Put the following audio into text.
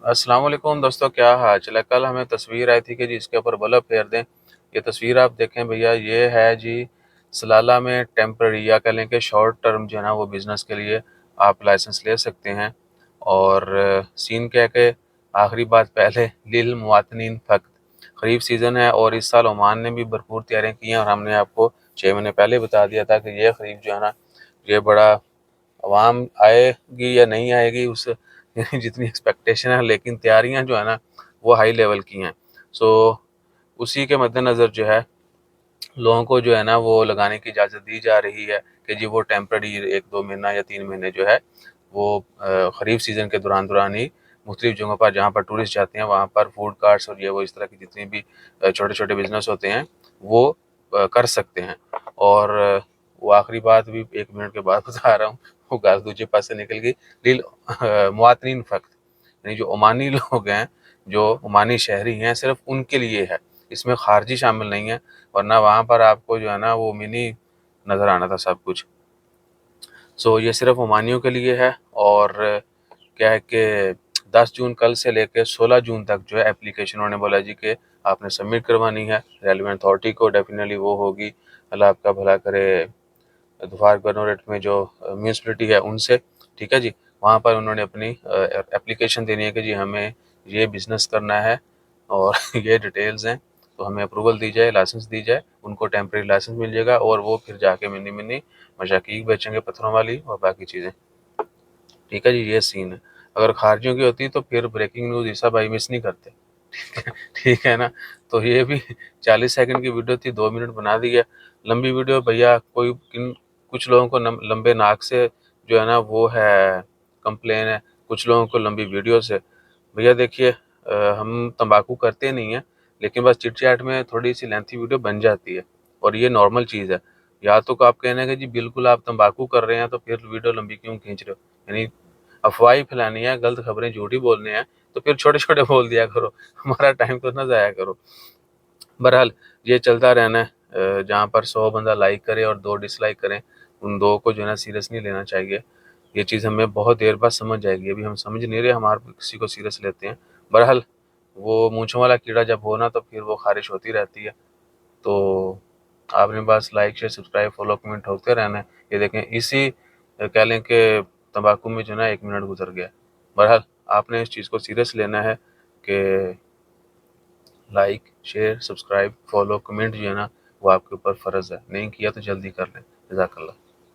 السلام علیکم دوستوں، کیا حال چل ہے؟ کل ہمیں تصویر آئی تھی کہ جی اس کے اوپر بلب پھیر دیں. یہ تصویر آپ دیکھیں بھیا، یہ ہے جی سلالہ میں ٹیمپرری یا کہہ لیں کہ شارٹ ٹرم جو ہے نا وہ بزنس کے لیے آپ لائسنس لے سکتے ہیں. اور سین کیا کہ آخری بات پہلے للمواطنین فقط. خریف سیزن ہے اور اس سال عمان نے بھی بھرپور تیاریاں کی ہیں، اور ہم نے آپ کو 6 مہینے پہلے بتا دیا تھا کہ یہ خریف جو ہے نا یہ بڑا عوام آئے گی یا نہیں آئے گی اس جتنی ایکسپیکٹیشن ہے، لیکن تیاریاں جو ہے نا وہ ہائی لیول کی ہیں. سو اسی کے مد نظر جو ہے لوگوں کو جو ہے نا وہ لگانے کی اجازت دی جا رہی ہے کہ جی وہ ٹیمپرری 1-2 مہینہ یا 3 مہینے جو ہے وہ خریف سیزن کے دوران ہی مختلف جگہوں پر جہاں پر ٹورسٹ جاتے ہیں وہاں پر فوڈ کارٹس اور یہ وہ اس طرح کی جتنی بھی چھوٹے چھوٹے بزنس ہوتے ہیں وہ کر سکتے ہیں. اور وہ آخری بات بھی 1 منٹ کے بعد بتا رہا ہوں، وہ گاز دوسرے پاس سے نکل گئی. مواطنین فقط، یعنی جو عمانی لوگ ہیں، جو عمانی شہری ہیں، صرف ان کے لیے ہے، اس میں خارجی شامل نہیں ہے، ورنہ وہاں پر آپ کو جو ہے نا وہ منی نظر آنا تھا سب کچھ. سو یہ صرف عمانیوں کے لیے ہے. اور کیا ہے کہ 10 جون کل سے لے کے 16 جون تک جو ہے اپلیکیشن انہوں نے بولا جی کہ آپ نے سبمٹ کروانی ہے ریلیونٹ اتھارٹی کو. ڈیفینیٹلی وہ ہوگی، اللہ آپ کا بھلا کرے، دفار گورنریٹ میں جو میونسپلٹی ہے ان سے، ٹھیک ہے جی. وہاں پر انہوں نے اپنی اپلیکیشن دینی ہے کہ جی ہمیں یہ بزنس کرنا ہے اور یہ ڈیٹیلز ہیں، تو ہمیں اپروول دی جائے، لائسنس دی جائے. ان کو ٹیمپرری لائسنس مل جائے گا اور وہ پھر جا کے منی مشاکیک بیچیں گے، پتھروں والی اور باقی چیزیں. ٹھیک ہے جی، یہ سین ہے. اگر خارجیوں کی ہوتی تو پھر بریکنگ نیوز عیسیٰ بھائی مس نہیں کرتے. ٹھیک ہے نا. تو یہ بھی 40 سیکنڈ کی ویڈیو تھی، 2 منٹ بنا دی ہے. لمبی ویڈیو بھیا، کچھ لوگوں کو لمبے ناک سے جو ہے نا وہ ہے کمپلین ہے، کچھ لوگوں کو لمبی ویڈیو سے. بھیا دیکھیے، ہم تمباکو کرتے نہیں ہیں، لیکن بس چٹ چیٹ میں تھوڑی سی لینتھی ویڈیو بن جاتی ہے، اور یہ نارمل چیز ہے. یا تو آپ کہنا کہ جی بالکل آپ تمباکو کر رہے ہیں تو پھر ویڈیو لمبی کیوں کھینچ رہے ہو، یعنی افواہی پھیلانی ہے، غلط خبریں جھوٹی بولنے ہیں تو پھر چھوٹے چھوٹے بول دیا کرو، ہمارا ٹائم تو نہ ضائع کرو. بہرحال یہ چلتا رہنا ہے. جہاں پر 100 بندہ لائک کرے اور 2 ڈس لائک کریں، ان 2 کو جو ہے نا سیریس نہیں لینا چاہیے. یہ چیز ہمیں بہت دیر بعد سمجھ جائے گی، ابھی ہم سمجھ نہیں رہے، ہمارے کسی کو سیریس لیتے ہیں. بہرحال وہ مونچھوں والا کیڑا جب ہونا تو پھر وہ خارش ہوتی رہتی ہے. تو آپ نے بس like share subscribe follow comment ہوتے رہنا ہے. یہ دیکھیں اسی کہہ لیں کہ تمباکو میں جو ہے نا 1 منٹ گزر گیا. بہرحال آپ نے اس چیز کو سیریس لینا ہے کہ like share subscribe follow comment جو ہے نا وہ آپ کے اوپر فرض ہے. نہیں کیا تو جلدی کر لیں. جزاک اللہ.